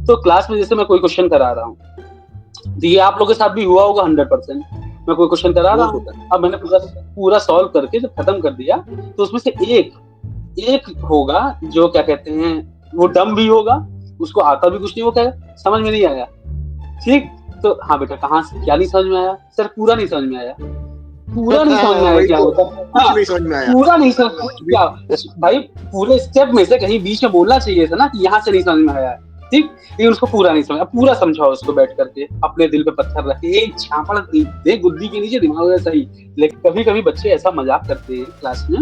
तो क्लास में जैसे मैं कोई क्वेश्चन करा रहा हूँ, तो ये आप लोगों के साथ भी हुआ होगा 100%। मैं कोई क्वेश्चन करा रहा हूँ, अब मैंने पूरा सॉल्व करके जब खत्म कर दिया, तो उसमें से एक होगा जो क्या कहते हैं, वो डम भी होगा, उसको आता भी कुछ नहीं, वो कहेगा समझ में नहीं आया। ठीक, तो हाँ बेटा कहाँ से क्या नहीं समझ में आया? सर पूरा नहीं समझ में आया। पूरा नहीं समझ में आया क्या होता? कुछ नहीं समझ में आया, पूरा नहीं समझ क्या भाई, पूरे स्टेप में से कहीं बीच में बोलना चाहिए था ना कि यहाँ से नहीं समझ में आया। ठीक, लेकिन उसको पूरा नहीं समझ, पूरा समझाओ उसको बैठ करके, अपने दिल पे पत्थर रख के, एक झापड़ दे गुद्दी के नीचे, दिमाग है सही। लेकिन कभी कभी बच्चे ऐसा मजाक करते हैं क्लास में,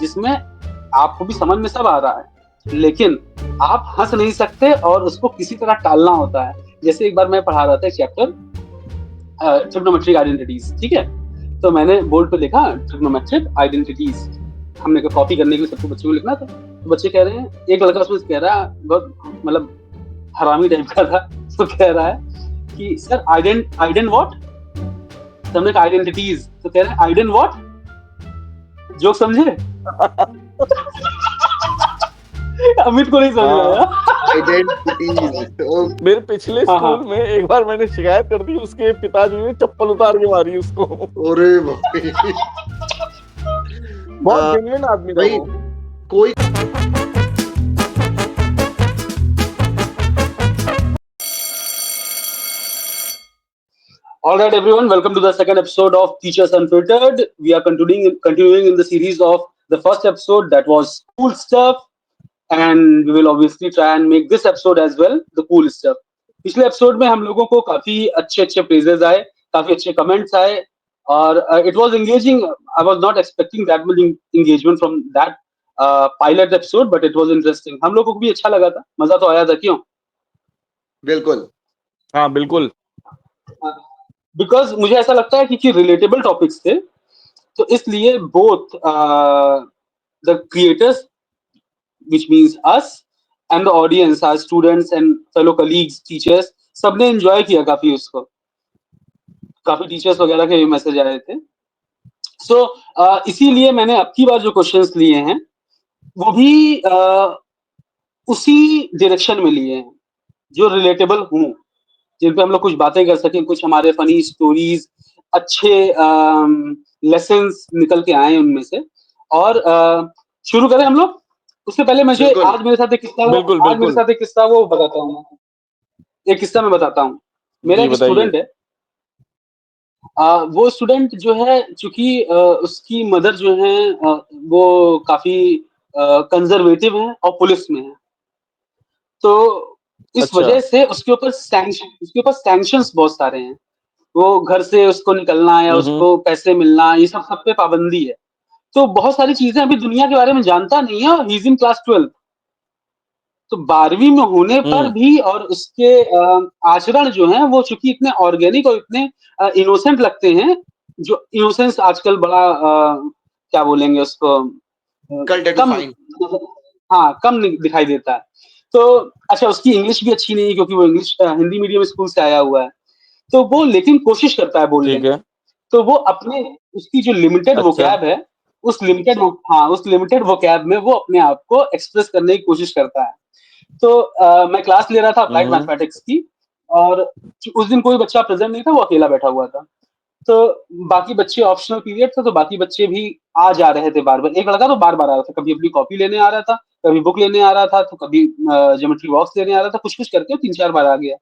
जिसमें आपको भी समझ में सब आ रहा है, लेकिन आप हंस नहीं सकते और उसको किसी तरह टालना होता है। जैसे एक बार मैं पढ़ा रहा था चैप्टर ट्रिग्नोमेट्रिक आइडेंटिटीज, ठीक है, तो मैंने बोर्ड पे लिखा ट्रिग्नोमेट्रिक आइडेंटिटीज, हमने कॉपी करने के लिए सबको बच्चों को लिखना था। तो बच्चे कह रहे हैं, एक लड़का उसमें कह रहा है, बहुत मतलब हरामी टाइप का था, तो कह रहा है कि सर आइडेंट व्हाट, तो हमने कहा आइडेंटिटीज, तो कह रहे हैं आइडेंट व्हाट, जोक समझे? अमित को नहीं समझ में आया। आइडेंटिटीज। मेरे पिछले हाँ, स्कूल में एक बार मैंने शिकायत कर दी, उसके पिताजी ने चप्पल उतार के मारी उसको। अरे भाई, बहुत जेन्युइन आदमी था भाई वो। कोई All right, everyone, welcome to the second episode of Teachers Unfiltered. We are continuing in the series of the first episode, that was cool stuff, and we will obviously try and make this episode as well the cool stuff. पिछले episode में हम लोगों को काफी अच्छे praises आए, काफी अच्छे कमेंट्स आए, और it was engaging. I was not expecting that much engagement from that pilot episode, but it was interesting. हम लोगों को भी अच्छा लगा था, मजा तो आया था, क्यों? बिल्कुल, हाँ बिल्कुल, बिकॉज मुझे ऐसा लगता है कि रिलेटेबल टॉपिक्स थे, तो इसलिए both the creators, which means us, and the audience, our students and fellow colleagues, teachers, सबने एंजॉय किया काफी उसको. काफी टीचर्स वगैरह के मैसेज आए थे. सो इसीलिए मैंने अब की बार जो क्वेश्चंस लिए हैं वो भी उसी डायरेक्शन में लिए हैं, जो रिलेटेबल हों, जिन पे हम लोग कुछ बातें कर सकें, कुछ हमारे फनी स्टोरीज, अच्छे लेसन्स निकल के आए उनमें से. और शुरू करें हम लोग. उससे पहले मुझे बिल्कुल, आज मेरे साथ एक किस्सा वो बताता हूँ. एक किस्सा मैं बताता हूँ. मेरा जी एक बताइए। स्टूडेंट है. वो स्टूडेंट जो है, चूंकि उसकी मदर जो है वो काफी कंजर्वेटिव है और पुलिस में है, तो इस अच्छा, वजह से उसके ऊपर सैंक्शंस बहुत सारे हैं. वो घर से उसको निकलना या उसको पैसे मिलना, ये सब पे पाबंदी है. तो बहुत सारी चीजें अभी दुनिया के बारे में जानता नहीं है, और ही इज इन क्लास 12. तो 12वीं में होने पर भी, और उसके आचरण जो है वो चूंकि इतने ऑर्गेनिक और इतने इनोसेंट लगते हैं, जो इनोसेंस आजकल बड़ा क्या बोलेंगे उसको, कम, हाँ कम दिखाई देता है. तो अच्छा, उसकी इंग्लिश भी अच्छी नहीं है, क्योंकि वो इंग्लिश हिंदी मीडियम स्कूल से आया हुआ है. तो वो लेकिन कोशिश करता है बोलने ठीक की. है। तो वो अपने, उसकी जो लिमिटेड अच्छा, वोकैब है, उस लिमिटेड वोकैब में वो अपने आप को एक्सप्रेस करने की कोशिश करता है. तो मैं क्लास ले रहा था अप्लाइड मैथमेटिक्स की, और उस दिन कोई बच्चा प्रेजेंट नहीं था, वो अकेला बैठा हुआ था. तो बाकी बच्चे, ऑप्शनल पीरियड था, तो बाकी बच्चे भी आ जा रहे थे बार बार. एक लड़का तो बार बार आ रहा था, कभी अपनी कॉपी लेने आ रहा था, कभी बुक लेने आ रहा था, तो कभी ज्योमेट्री बॉक्स लेने आ रहा था, कुछ कुछ करके 3-4 बार आ गया.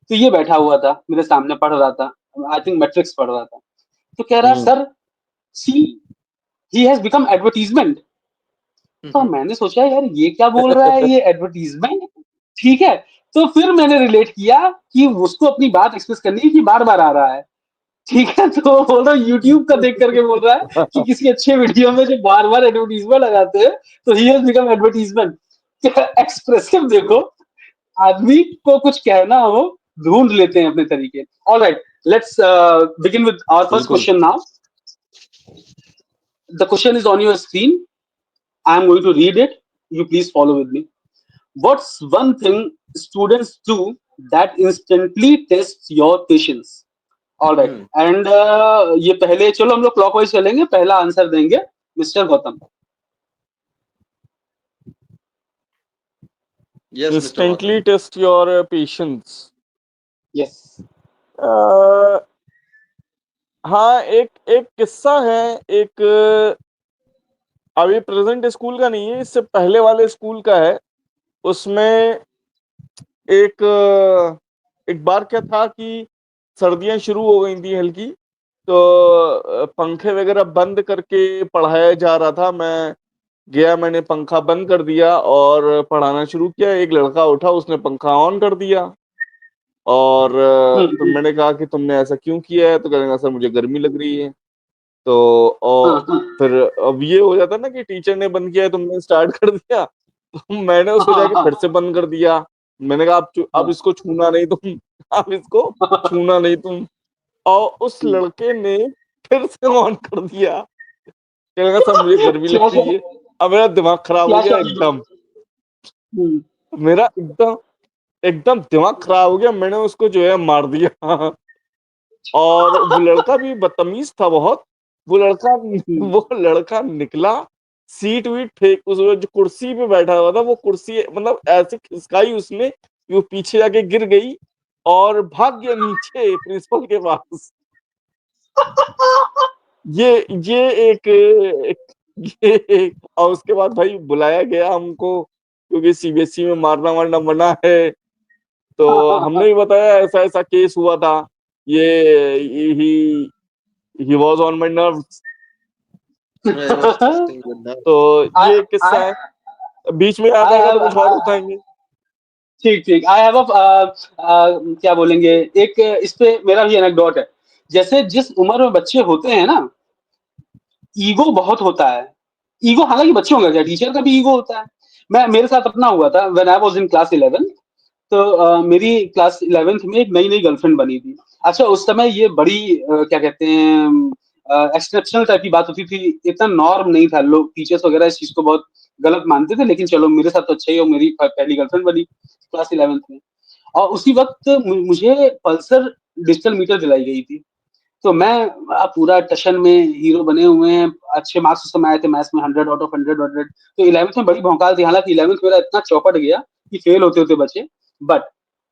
तो ये बैठा हुआ था मेरे सामने, पढ़ रहा था, आई थिंक मैट्रिक्स पढ़ रहा था. तो कह रहा, sir see, he has become advertisement. तो मैंने सोचा यार ये क्या बोल रहा है, ये एडवर्टीजमेंट. ठीक है, तो फिर मैंने रिलेट किया कि उसको अपनी बात एक्सप्रेस करनी है कि बार बार आ रहा है. ठीक है, तो वो बोल रहा यूट्यूब का देख करके बोल रहा है कि किसी अच्छे वीडियो में जो बार बार एडवर्टीजमेंट लगाते हैं, तो ही हैज बिकम एडवर्टीजमेंट. एक्सप्रेसिव देखो, आदमी को कुछ कहना हो, ढूंढ लेते हैं अपने तरीके. Alright, let's begin with our first बिल्कुल। Question now. The question is on your screen. I am going to read it. You please follow with me. What's one thing students do that instantly tests your patience? All right. And ये पहले चलो हम लोग clockwise चलेंगे. पहला answer देंगे mister Gautam. Yes mister Instantly Watson. test your patience. Yes. अ, हाँ, एक एक किस्सा है, एक अभी प्रेजेंट स्कूल का नहीं है, इससे पहले वाले स्कूल का है। उसमें एक एक बार क्या था कि सर्दियां शुरू हो गई थी हल्की, तो पंखे वगैरह बंद करके पढ़ाया जा रहा था। मैं गया, मैंने पंखा बंद कर दिया और पढ़ाना शुरू किया। एक लड़का उठा, उसने पंखा ऑन कर दिया और फिर हम्म। मैंने कहा कि तुमने ऐसा क्यों किया है? तो कहने लगा, सर मुझे गर्मी लग रही है। तो हाँ, और हाँ, फिर अब ये हो जाता ना कि टीचर ने बंद किया है, तुमने स्टार्ट कर दिया। तो मैंने उसको हाँ, जाके हाँ, फिर से बंद कर दिया। मैंने कहा अब हाँ, इसको छूना नहीं तुम, अब इसको हाँ, छूना नहीं तुम। और उस हम्म। लड़के ने फिर से ऑन कर दिया। कहने लगा, सर मुझे गर्मी लग क्या रही है। अब मेरा दिमाग खराब हो क्या गया शौक। एकदम। हम्म। मेरा एकदम एकदम दिमाग खराब हो गया। मैंने उसको जो है मार दिया। और वो लड़का भी बदतमीज था बहुत। वो लड़का हम्म। वो लड़का निकला, सीट वीट फेंक, उस जो कुर्सी पे बैठा हुआ था वो कुर्सी मतलब ऐसे खिसकाई उसने कि वो पीछे जाके गिर गई और भाग गया नीचे प्रिंसिपल के पास। ये ये और उसके बाद भाई बुलाया गया हमको, क्योंकि सीबीएसई में मारना वारना मना है। तो हमने भी बताया ऐसा ऐसा केस हुआ था। ये ही ही was on my nerves. I was testing with that. तो I ये किस्सा I है। बीच में याद I आएगा तो have कुछ और बताएंगे। ठीक ठीक। आई हैव क्या बोलेंगे, एक इस पे मेरा भी एनेक्डोट है। जैसे जिस उम्र में बच्चे होते हैं ना, ईगो बहुत होता है। ईगो हालांकि बच्चों का क्या, टीचर का भी ईगो होता है। मैं मेरे साथ अपना हुआ था when I was in class 11। तो मेरी क्लास 11th में एक नई नई गर्लफ्रेंड बनी थी। अच्छा, उस समय ये बड़ी क्या कहते हैं, एक्सेप्शनल टाइप की बात होती थी। इतना नॉर्म नहीं था, लोग टीचर्स वगैरह इस चीज को बहुत गलत मानते थे। लेकिन चलो, मेरे साथ तो अच्छा ही हो, मेरी पहली गर्लफ्रेंड बनी क्लास 11th में। और उसी वक्त मुझे पल्सर डिजिटल मीटर दिलाई गई थी। तो मैं पूरा टशन में हीरो बने हुए हैं। अच्छे मार्क्स उस समय आए थे मैथ्स में, 100 आउट ऑफ 100। तो 11th में बड़ी भौकाल थी। हालांकि 11th मेरा इतना चौपट गया कि फेल होते होते बचे। बट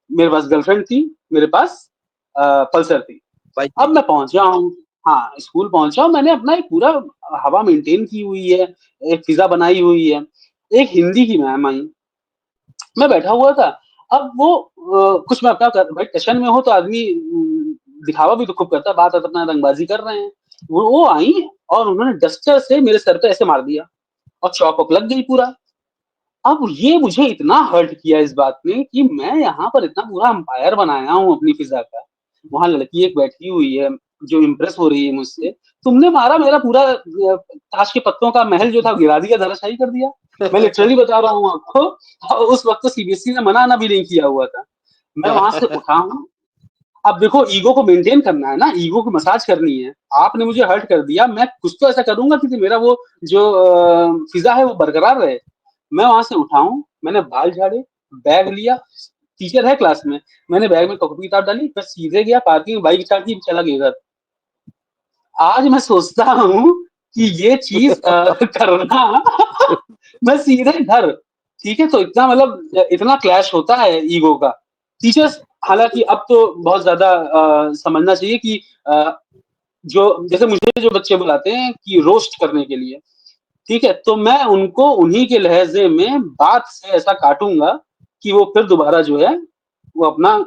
मेरे पास गर्लफ्रेंड थी, मेरे पास पल्सर थी। बाइक अब थी। मैं पहुंचा हूँ, हाँ स्कूल पहुंचा हूँ। मैंने अपना एक पूरा हवा मेंटेन की हुई है, एक फिजा बनाई हुई है। एक हिंदी की मैम आई, मैं बैठा हुआ था। अब वो कुछ मैं अपना भाई टशन में हो तो आदमी दिखावा भी तो खूब करता है, बात अपना रंगबाजी कर रहे हैं। वो आई और उन्होंने डस्टर से मेरे सर पे ऐसे मार दिया और चौक वॉक लग गई पूरा। अब ये मुझे इतना हर्ट किया इस बात ने कि मैं यहाँ पर इतना पूरा अंपायर बनाया हूँ अपनी फिजा का। वहां लड़की एक बैठी हुई है जो इम्प्रेस हो रही है मुझसे। तुमने मारा मेरा पूरा ताश के पत्तों का महल जो था गिरा दिया, धराशायी कर दिया। मैं लिटरली बता रहा हूँ आपको। और उस वक्त तो सीबीएसई ने मना ना भी नहीं किया हुआ था। मैं वहां से उठा हूँ। अब देखो, ईगो को मेंटेन करना है ना, ईगो को मसाज करनी है। आपने मुझे हर्ट कर दिया, मैं कुछ तो ऐसा करूंगा कि मेरा वो जो फिजा है वो बरकरार रहे। मैं वहां से उठा हूँ, मैंने बाल झाड़े, बैग लिया। टीचर है क्लास में। मैंने बैग में कॉपी किताब डाली, मैं सीधे गया पार्किंग, बाइक स्टार्ट की, चला गया घर। आज मैं सोचता हूँ कि ये चीज करना। मैं सीधे घर। ठीक है, तो इतना मतलब इतना क्लैश होता है ईगो का। टीचर्स हालांकि अब तो बहुत ज्यादा समझना चाहिए कि जो जैसे मुझे जो बच्चे बुलाते हैं कि रोस्ट करने के लिए, ठीक है, तो मैं उनको उन्हीं के लहजे में बात से ऐसा काटूंगा कि वो फिर दोबारा जो है वो अपना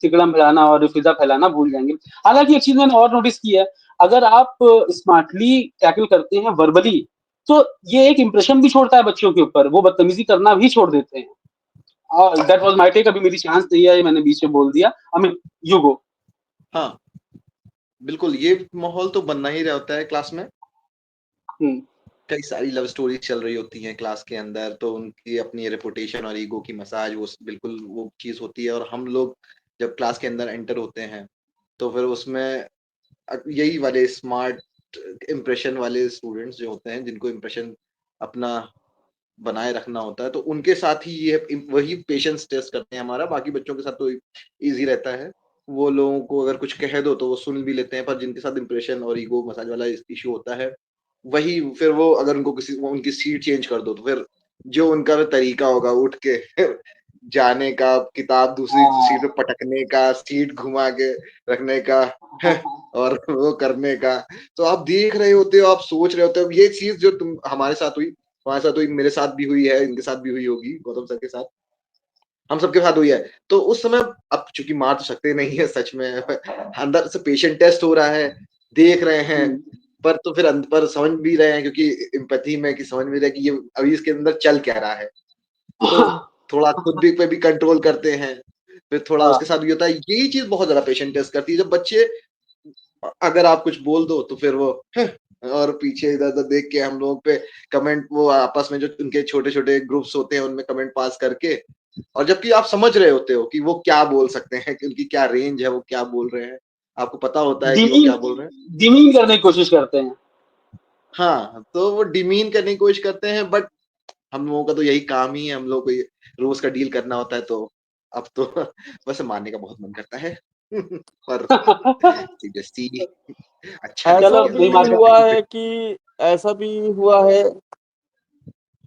तिकड़म फैलाना और फिजा फैलाना भूल जाएंगे। हालांकि एक चीज मैंने और नोटिस की है, अगर आप स्मार्टली टैकल करते हैं वर्बली, तो ये एक इंप्रेशन भी छोड़ता है बच्चों के ऊपर, वो बदतमीजी करना भी छोड़ देते हैं। और दैट वाज माय टेक। अभी मेरी चांस नहीं है, मैंने बीच में बोल दिया। I mean, you go. हाँ, बिल्कुल ये माहौल तो बनना ही रहता है क्लास में। हम्म। कई सारी लव स्टोरीज चल रही होती हैं क्लास के अंदर, तो उनकी अपनी रेपुटेशन और ईगो की मसाज वो बिल्कुल वो चीज़ होती है। और हम लोग जब क्लास के अंदर एंटर होते हैं, तो फिर उसमें यही वाले स्मार्ट इम्प्रेशन वाले स्टूडेंट्स जो होते हैं, जिनको इम्प्रेशन अपना बनाए रखना होता है, तो उनके साथ ही ये वही पेशेंस टेस्ट करते हैं हमारा। बाकी बच्चों के साथ तो ईज़ी रहता है। वो लोगों को अगर कुछ कह दो तो वो सुन भी लेते हैं, पर जिनके साथ इम्प्रेशन और ईगो मसाज वाला इश्यू होता है, वही फिर वो अगर उनको किसी वो उनकी सीट चेंज कर दो तो फिर जो उनका तरीका होगा उठ के जाने का, किताब दूसरी सीट पे पटकने का, सीट घुमा के रखने का और वो करने का। तो आप देख रहे होते हो, आप सोच रहे होते हो, ये चीज जो तुम हमारे साथ हुई, तुम्हारे साथ हुई, मेरे साथ भी हुई है, इनके साथ भी हुई होगी, गौतम सर के साथ, हम सबके साथ हुई है। तो उस समय अब चूंकि मार तो सकते नहीं है सच में, अंदर से पेशेंट टेस्ट हो रहा है, देख रहे हैं, पर तो फिर पर समझ भी रहे हैं क्योंकि एम्पैथी में कि समझ भी रहे कि ये अभी इसके अंदर चल क्या रहा है, तो थोड़ा खुद भी पे भी कंट्रोल करते हैं। फिर थोड़ा उसके साथ भी होता है, यही चीज बहुत ज्यादा पेशेंट टेस्ट करती है, जब बच्चे अगर आप कुछ बोल दो तो फिर वो और पीछे इधर उधर देख के हम लोग पे कमेंट, वो आपस में जो उनके छोटे छोटे ग्रुप्स होते हैं उनमें कमेंट पास करके, और जबकि आप समझ रहे होते हो कि वो क्या बोल सकते हैं, कि उनकी क्या रेंज है, वो क्या बोल रहे हैं, आपको पता होता है कि वो क्या बोल रहे हैं। डिमीन करने की कोशिश करते हैं। हाँ, तो वो डिमीन करने की कोशिश करते हैं, बट हम लोगों का तो यही काम ही है, हम लोग को ये रोज का डील करना होता है, तो अब तो बस मारने का बहुत मन करता है पर सीरियसली अच्छा नहीं ऐसा चलो लगेगा। नहीं भी मार हुआ है कि ऐसा भी हुआ है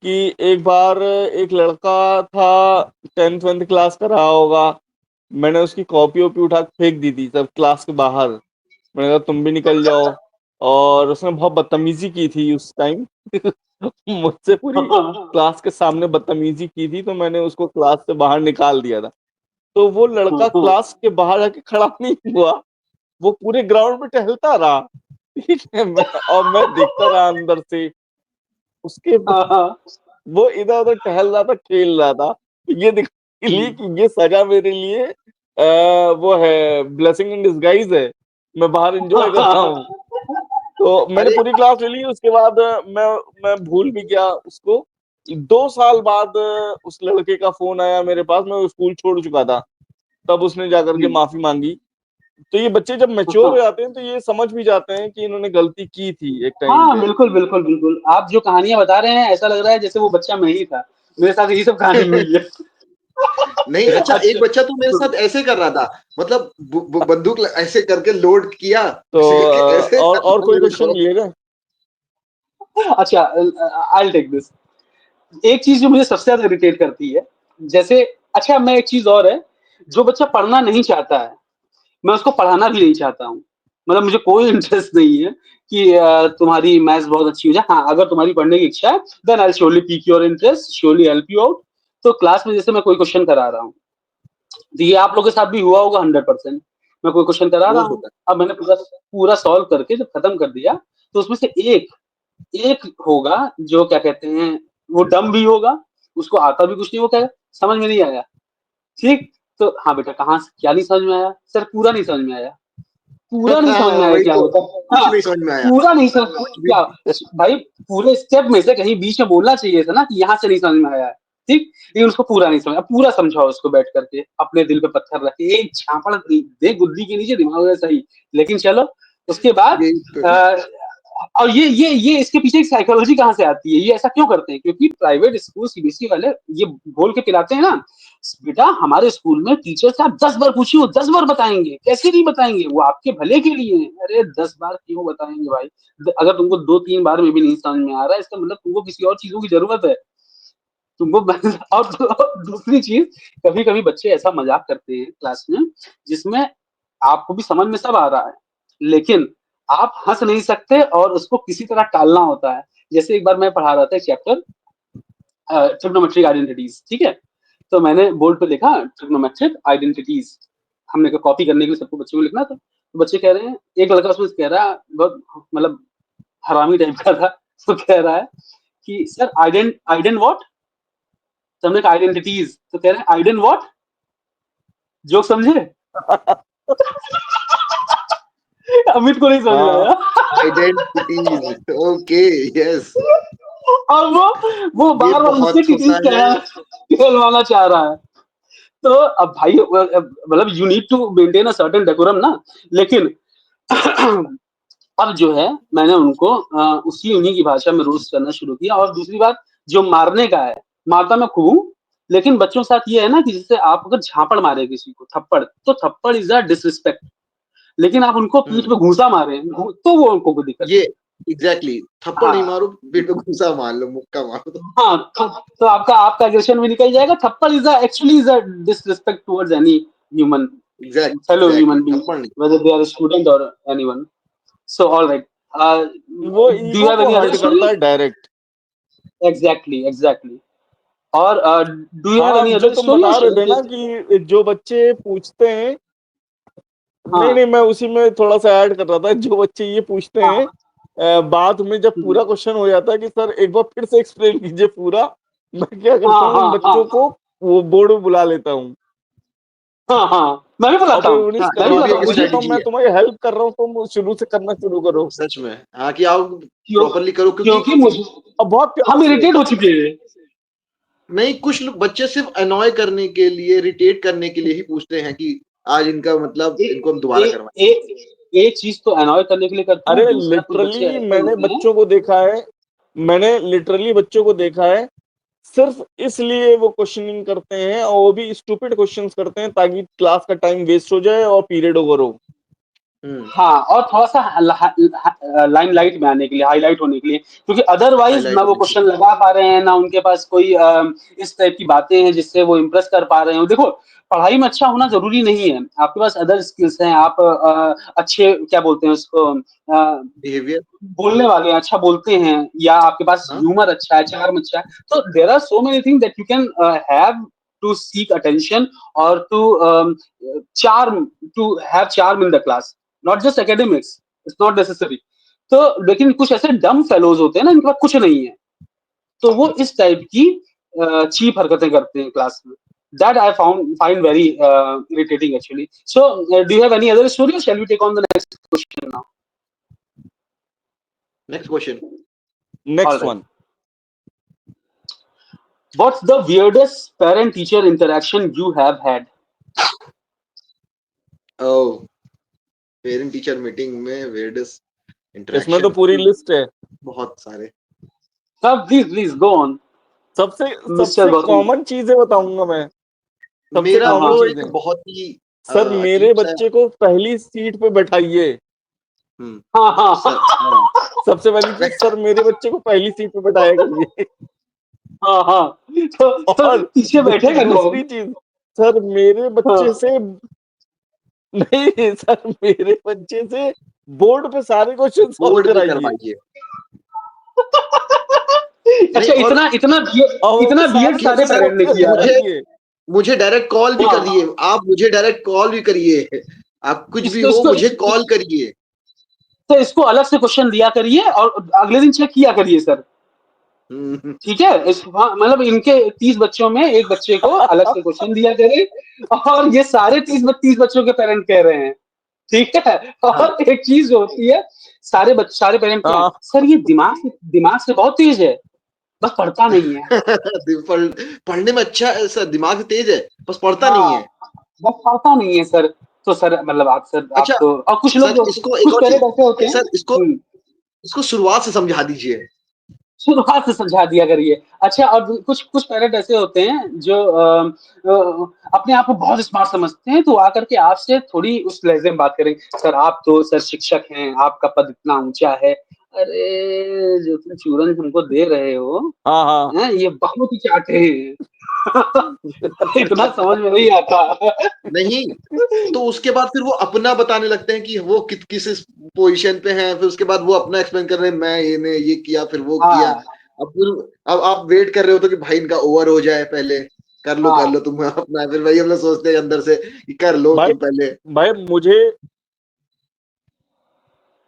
कि एक बार एक लड़का था, 10th क्लास का रहा होगा, मैंने उसकी कॉपी वॉपी उठा के फेंक दी थी सब क्लास के बाहर। मैंने कहा तुम भी निकल जाओ, और उसने बहुत बदतमीजी की थी उस टाइम मुझसे पूरी क्लास के सामने बदतमीजी की थी, तो मैंने उसको क्लास से बाहर निकाल दिया था। तो वो लड़का क्लास के बाहर जाके खड़ा नहीं हुआ, वो पूरे ग्राउंड में टहलता रहा, ठीक है, और मैं देखता रहा अंदर से उसके। वो इधर उधर टहल रहा था, खेल रहा था, ये दिखाने के लिए कि ये सजा मेरे लिए वो है, ब्लेसिंग इन डिस्गाइज है, मैं बाहर एंजॉय कर रहा हूँ। तो मैंने अरे पूरी क्लास ले ली, उसके बाद मैं भूल भी गया उसको। 2 साल बाद उस लड़के का फोन आया मेरे पास, मैं स्कूल छोड़ चुका था, तब उसने जाकर के माफी मांगी। तो ये बच्चे जब मैच्योर हो जाते हैं तो ये समझ भी जाते हैं कि इन्होंने गलती की थी एक टाइम हाँ पे। बिल्कुल बिल्कुल बिल्कुल, आप जो कहानियां बता रहे हैं ऐसा लग रहा है जैसे वो बच्चा मैं ही था, मेरे साथ यही सब कहानी हुई है। नहीं, अच्छा, एक अच्छा बच्चा तो मेरे साथ ऐसे कर रहा था, मतलब बंदूक ऐसे करके लोड किया, तो ऐसे और कोई मेरे क्वेश्चन को। मिलेगा? अच्छा, आई टेक दिस। एक चीज जो मुझे सबसे ज्यादा इरिटेट करती है, जैसे, अच्छा मैं एक चीज और है, जो बच्चा पढ़ना नहीं चाहता है मैं उसको पढ़ाना भी नहीं चाहता हूँ। मतलब मुझे कोई इंटरेस्ट नहीं है कि तुम्हारी मैथ्स बहुत अच्छी हो जाए। हाँ, अगर तुम्हारी पढ़ने की इच्छा है then I surely pique your interest, surely help you out. तो क्लास में जैसे मैं कोई क्वेश्चन करा रहा हूँ, तो ये आप लोग के साथ भी हुआ होगा 100%। मैं कोई क्वेश्चन करा रहा वो हूँ, होता अब मैंने पूरा पूरा सॉल्व करके जब खत्म कर दिया, तो उसमें से एक एक होगा जो क्या कहते हैं, वो डम भी होगा, उसको आता भी कुछ नहीं, वो कहेगा समझ में नहीं आया। ठीक, तो हाँ बेटा कहाँ से क्या नहीं समझ में आया? सर पूरा नहीं समझ में आया। है। पूरा नहीं समझ में आया वही क्या तो, होता है? कुछ हाँ, नहीं समझ में आया, पूरा नहीं समझ कुछ भी। क्या भाई, पूरे स्टेप में से कहीं बीच में बोलना चाहिए था ना कि यहाँ से नहीं समझ में आया है। ठीक, लेकिन उसको पूरा नहीं समझ, अब पूरा समझाओ उसको बैठ करके अपने दिल पे पत्थर रख के, एक झापड़ दे गुद्दी के नीचे, दिमाग में सही। लेकिन चलो उसके बाद यही तो है। अ, और ये इसके पीछे एक साइकोलॉजी कहाँ से आती है, ये ऐसा क्यों करते हैं? क्योंकि प्राइवेट स्कूल सीबीएसई वाले ये बोल के पिलाते हैं ना, बेटा हमारे स्कूल में टीचर से आप 10 बार पूछिए, वो 10 बार बताएंगे, कैसे नहीं बताएंगे, वो आपके भले के लिए है। अरे 10 बार क्यों बताएंगे भाई? अगर तुमको 2-3 बार में भी नहीं समझ में आ रहा है, इसका मतलब तुमको किसी और चीजों की जरूरत है तुमको। और दूसरी चीज, कभी कभी बच्चे ऐसा मजाक करते हैं क्लास में जिसमें आपको भी समझ में सब आ रहा है, लेकिन आप हंस नहीं सकते और उसको किसी तरह टालना होता है। जैसे एक बार मैं पढ़ा रहा था एक चैप्टर, ट्रिग्नोमेट्रिक आइडेंटिटीज, ठीक है, तो मैंने बोर्ड पे लिखा ट्रिग्नोमेट्रिक आइडेंटिटीज, हमने कहा कॉपी करने के लिए सबको बच्चों को लिखना था। तो बच्चे कह रहे हैं, एक लड़का उसमें कह रहा है, बहुत मतलब हरामी टाइप का था, तो कह रहा है कि सर आइडेंट व्हाट। तो हमने कहा आइडेंटिटीज, तो कह रहे हैं आइडेंट व्हाट, जोक समझे? अमित को नहीं समझ में हाँ, आया। Identities, okay, yes. और वो ये बार बार मुझसे बहुत किसी होता है। कहलवाना चाह रहा है। तो अब भाई मतलब you need to maintain a certain decorum ना। लेकिन अब जो है मैंने उनको उसी उन्हीं की भाषा में रोस्ट करना शुरू किया। और दूसरी बात, जो मारने का है, मारता मैं खूब हूं, लेकिन बच्चों के साथ ये है ना कि जैसे आप अगर झापड़ मारे किसी को थप्पड़, तो थप्पड़ इज अ डिसरिस्पेक्ट, लेकिन आप उनको पीठ पे घूसा मारे तो वो उनको कोई दिक्कत ये नहीं। एग्जैक्टली, थप्पड़ नहीं हाँ मारो, पेट पे घूंसा मार लो, मुक्का मारो तो। हाँ, तो आपका एग्रेशन भी निकल जाएगा। थप्पड़ is actually is a disrespect towards any human, fellow exactly, human being, थप्पड़ नहीं। whether they are a student or anyone. So, all right. वो Do you ईगो have को any other हर्ट story? करता है डायरेक्ट। Exactly, exactly. और do you have हाँ, any जो other तुम story or बता रहे shall we थे ना take? कि जो बच्चे पूछते हैं, नहीं हाँ नहीं, मैं उसी में थोड़ा सा ऐड कर रहा था। जो बच्चे ये पूछते हाँ हैं बाद में जब हम्म, पूरा क्वेश्चन हो जाता है कि सर एक बार फिर से एक्सप्लेन कीजिए पूरा, मैं क्या करता हाँ हूँ उन हाँ हाँ बच्चों को वो बोर्ड में बुला लेता हूँ हाँ हाँ, मैं भी और बुलाता फिर हूँ, उन्हें हाँ, मैं भी ये भी बुलाता एक हूँ। मैं मुझे कहता हूँ स्ट्रेटेजी मैं है, तुम्हारी हेल्प कर रहा हूँ, तुम शुरू से करना शुरू करो। सच में। हाँ, कि आप क्यों, प्रॉपरली करो, क्योंकि क्योंकि मुझे और बहुत प्यार हम से। इरिटेट हो चुके हैं। नहीं, कुछ लोग बच्चे सिर्फ अनॉय करने के लिए, इरिटेट करने के लिए ही पूछते हैं कि आज इनका मतलब एक इनको हम दोबारा एक करवाएं। एक चीज तो अनॉय करने के लिए करते हैं, अरे दूसरा कुछ बच्चे लिटरली ऐसे मैंने होते हैं। बच्चों को देखा है, मैंने लिटरली बच्चों को देखा है, सिर्फ इसलिए वो क्वेश्चनिंग करते हैं और वो भी स्टूपिड क्वेश्चंस करते हैं ताकि क्लास का टाइम वेस्ट हो जाए और पीरियड ओवर हो। हम्म, हाँ, और थोड़ा-सा लाइमलाइट में आने के लिए, हाइलाइट होने के लिए, क्योंकि अदरवाइज़ ना हाईलाइट वो होने के क्वेश्चन लगा पा रहे हैं, ना उनके पास कोई इस टाइप की बातें हैं जिससे वो इम्प्रेस कर पा रहे हो। देखो, पढ़ाई में अच्छा होना ज़रूरी नहीं है, आपके पास अदर स्किल्स हैं, आप अच्छे क्या बोलते हैं उसको बिहेवियर। बोलने वाले हैं, अच्छा बोलते हैं, या आपके पास हाँ, ह्यूमर अच्छा है, चार्म अच्छा है, तो there are so many things that you can have to seek attention और charm to have charm in the class, not just academics, it's not necessary. तो लेकिन कुछ ऐसे डम फेलोज होते हैं ना, इनके पास कुछ नहीं है, तो वो इस टाइप की चीप हरकतें करते हैं क्लास में। That I find very irritating actually. So, do you have any other story or shall we take on the next question now? Next question. All next right. One. What's the weirdest parent-teacher interaction you have had? Oh, parent teacher meeting में weirdest इसमें तो interaction पूरी list है। बहुत सारे। Sir, please go on, सबसे Mr. सबसे Gautam. Common चीजें बताऊंगा मैं, सबसे मेरा हाँ कॉमन तो एक चीजें। बहुत ही सर मेरे अजीब सा। बच्चे को पहली सीट पे बैठाइए। हम्म, हाँ हाँ सर, हाँ, सबसे पहली चीज, सर मेरे बच्चे को पहली सीट पे बैठाया करिए। हाँ हाँ, तो और पीछे बैठेगा दूसरी कौन? चीज, सर मेरे बच्चे हाँ से नहीं, सर मेरे बच्चे से बोर्ड पे सारे क्वेश्चन सॉल्व बोर्ड पे कराइए करवाइए। नहीं, अच्छा, और और वो इतना सारे बियर्ड कि सारे क्वेश्चन सर पेरेंट ने सॉल्व किया है। मुझे कराइए। मुझे डायरेक्ट कॉल भी कर हाँ, दिए, आप मुझे डायरेक्ट कॉल भी करिए, आप कुछ भी इसको हो इसको मुझे कॉल करिए। तो इसको अलग से क्वेश्चन दिया करिए और अगले दिन चेक किया करिए सर। हम्म, ठीक है, हाँ, मतलब इनके 30 बच्चों में एक बच्चे को अलग से क्वेश्चन दिया करें, और ये सारे 30 बच्चों के पेरेंट कह रहे हैं। ठीक है, हाँ। और एक चीज जो होती है, सारे पेरेंट क्या है, हाँ, सर ये दिमाग से बहुत तेज है, बस पढ़ता नहीं है। पढ़ने में अच्छा है सर, दिमाग तेज है, बस पढ़ता नहीं हाँ, है। बस पढ़ता नहीं है सर। तो सर मतलब आप अच्छा, तो, और कुछ लोग सर जो, इसको एक कुछ और चीज, पेरेंट ऐसे होते हैं। सर इसको शुरुआत से समझा दीजिए। शुरुआत से समझा दिया करिए। अच्छा, और कुछ कुछ पेरेंट ऐसे होते हैं जो अपने आप को बहुत स्मार्ट समझते हैं, तो आकर के आपसे थोड़ी उस लहजे में बात करेंगे, सर आप तो सर शिक्षक हैं, आपका पद इतना ऊंचा है। अरे जो तुम चूरन हमको दे रहे हो, हाँ, हाँ। हैं, ये बहुत ही चाटे हैं। इतना समझ में नहीं आता। नहीं, तो उसके बाद फिर वो अपना बताने लगते हैं कि वो किस पोजीशन पे हैं, फिर उसके बाद वो अपना एक्सप्लेन कर रहे हैं, मैं ये किया फिर वो किया। हाँ अब फिर अब आप वेट कर रहे हो तो कि भाई इनका ओवर हो जाए पहले, कर हाँ लो तुम अपना, फिर वही हम लोग सोचते हैं अंदर से कि कर लो भाई तुम पहले। भाई मुझे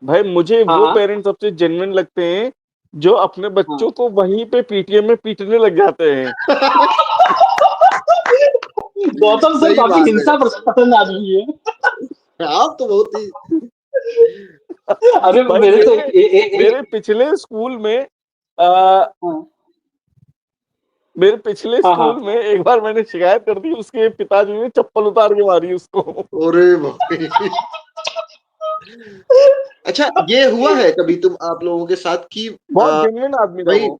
भाई मुझे हाँ वो हाँ पेरेंट्स सबसे जेन्युइन लगते हैं जो अपने हाँ। बच्चों को वहीं पे पीटीएम में पीटने लग जाते हैं। गौतम सर सही काफी बात है, हिंसा पसंद आदमी है। आप तो बहुत ही। अरे भाई मेरे तो मेरे मेरे पिछले स्कूल में आ, हाँ मेरे पिछले हाँ स्कूल हाँ। में एक बार मैंने शिकायत कर दी, उसके पिताजी ने चप्पल उतार के मारी उसको। अरे भाई, अच्छा ये हुआ है कभी तुम आप लोगों के साथ कि बहुत जेन्युइन आदमी था भाई वो।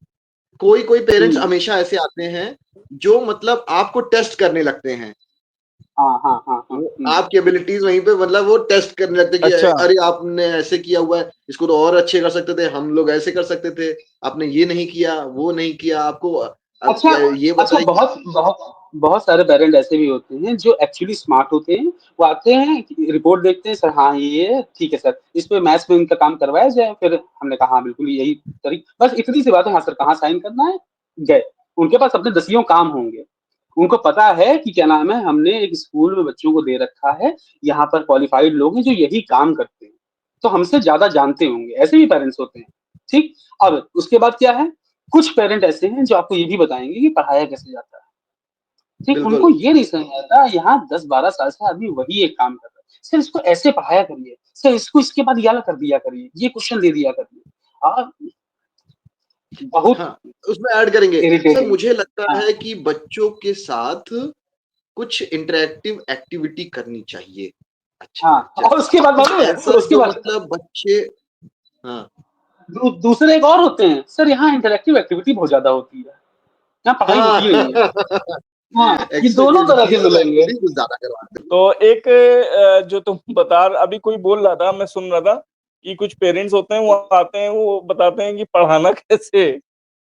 कोई पेरेंट्स हम्म, हमेशा ऐसे आते हैं जो मतलब आपको टेस्ट करने लगते हैं वो आपकी एबिलिटीज वहीं पे मतलब वो टेस्ट करने लगते कि अच्छा। अरे आपने ऐसे किया हुआ है, इसको तो और अच्छे कर सकते थे, हम लोग ऐसे कर सकते थे, आपने ये नहीं किया, वो नहीं किया, आपको अब अच्छा ये अच्छा, बताएं कि बहुत बहुत बहुत सारे पेरेंट ऐसे भी होते हैं जो एक्चुअली स्मार्ट होते हैं। वो आते हैं, रिपोर्ट देखते हैं, सर हाँ ये ठीक है सर, इस पे मैथ्स में इनका काम करवाया जाए। फिर हमने कहा हाँ बिल्कुल यही तरीका, बस इतनी सी बात है, हाँ सर कहाँ साइन करना है, गए। उनके पास अपने दसियों काम होंगे। उनको पता है कि क्या नाम है, हमने एक स्कूल में बच्चों को दे रखा है, यहाँ पर क्वालिफाइड लोग हैं जो यही काम करते हैं, तो हमसे ज्यादा जानते होंगे। ऐसे भी पेरेंट्स होते हैं। ठीक। अब उसके बाद क्या है, कुछ पेरेंट ऐसे हैं जो आपको ये भी बताएंगे कि पढ़ाया कैसे जाता है। ठीक, उनको बिल्कुल। ये नहीं समझ आता, यहाँ 10-12 साल से आदमी वही एक काम कर रहा है, सर इसको ऐसे पढ़ाया करिए, सर इसको इसके बाद याला कर दिया करिए, ये क्वेश्चन दे दिया करिए। आप बहुत हाँ, उसमें ऐड करेंगे सर, इरिटेटिंग। मुझे लगता हाँ है कि बच्चों के साथ कुछ इंटरैक्टिव एक्टिविटी करनी चाहिए। अच्छा हाँ, अच्छा, और उसके बाद कुछ मालूम है, ऐसा उसके जो बाद मतलब बच्चे, हाँ दूसरे एक और होते हैं, सर यहाँ इंटरेक्टिव एक्टिविटी बहुत ज्यादा होती है, यहाँ पढ़ाई होती हाँ नहीं है। हाँ, ये दोनों तरह के एक्टिविटीज और मिलेंगे। एक्टिविटी कुछ ज्यादा करवाते हैं। तो एक जो तुम बता, अभी कोई बोल रहा था, मैं सुन रहा था कि कुछ पेरेंट्स होते हैं, वो आते हैं, वो बताते हैं कि पढ़ाना कैसे।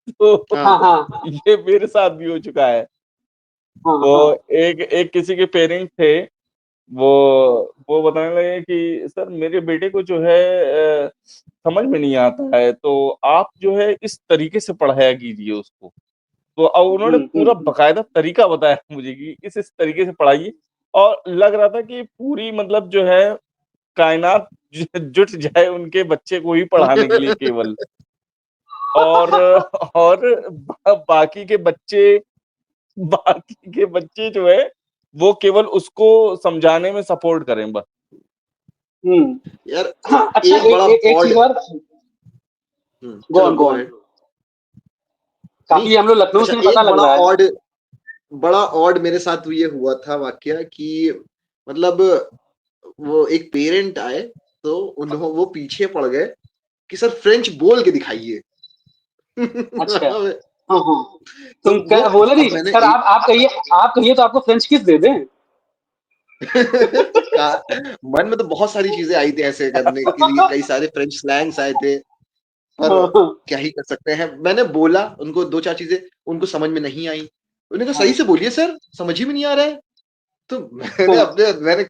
तो हाँ हाँ हाँ ये मेरे साथ भी हो चुका है। हाँ तो हाँ एक एक किसी के पेरेंट्स थे, वो वो बताने लगे कि सर मेरे बेटे को जो है समझ में नहीं आता है, तो आप जो है इस तरीके से पढ़ाया कीजिए उसको। तो अब उन्होंने पूरा हम्म। बकायदा तरीका बताया मुझे कि इस तरीके से पढ़ाइए, और लग रहा था कि पूरी मतलब जो है कायनात जुट जाए उनके बच्चे को ही पढ़ाने के लिए केवल। और बाकी के बच्चे, जो है वो केवल उसको समझाने में सपोर्ट करें बस। हम्म। यार हाँ अच्छा, एक बड़ा एक चीज ऑड, और। गो चलो on go go on. Ahead. नहीं, काफी हम लोग लखनऊ अच्छा से पता एक लग बड़ा रहा है। ऑड, बड़ा ऑड मेरे साथ ये हुआ था वाकया कि मतलब वो एक पेरेंट आए, तो उन्होंने वो पीछे पड़ गए कि सर फ्रेंच बोल के दिखाइए। अच्छा। तो हाँ हाँ। तुम वो, बोले नहीं अब मैंने सर, एक आप कहिए तो आपको फ्रेंच किस दे दें। मन में तो बहुत सारी चीजें आई थी ऐसे करने के लिए, कई सारे फ्रेंच स्लैंग्स आए थे, पर हाँ हाँ क्या ही कर सकते हैं। मैंने बोला, उनको दो चार चीजें उनको समझ में नहीं आई, उन्होंने कहा सही हाँ से बोलिए सर, समझ ही में नहीं आ रहा है। तो हाँ। मैंने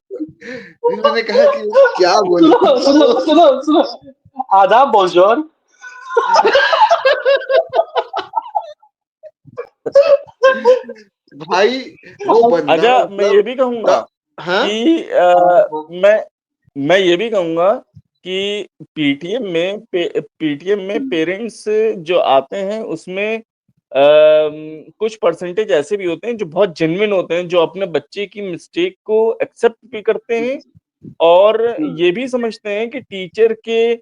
कहा कि क्या सुनो बोलूं। सुनो सुनो सुनो, आदाब बोंजोर। भाई वो बंदा अच्छा, मैं ये मतलब भी कहूंगा हाँ कि मैं ये भी कहूंगा कि पीटीएम में पेरेंट्स जो आते हैं उसमें कुछ परसेंटेज ऐसे भी होते हैं जो बहुत जेन्युइन होते हैं, जो अपने बच्चे की मिस्टेक को एक्सेप्ट भी करते हैं और ये भी समझते हैं कि टीचर के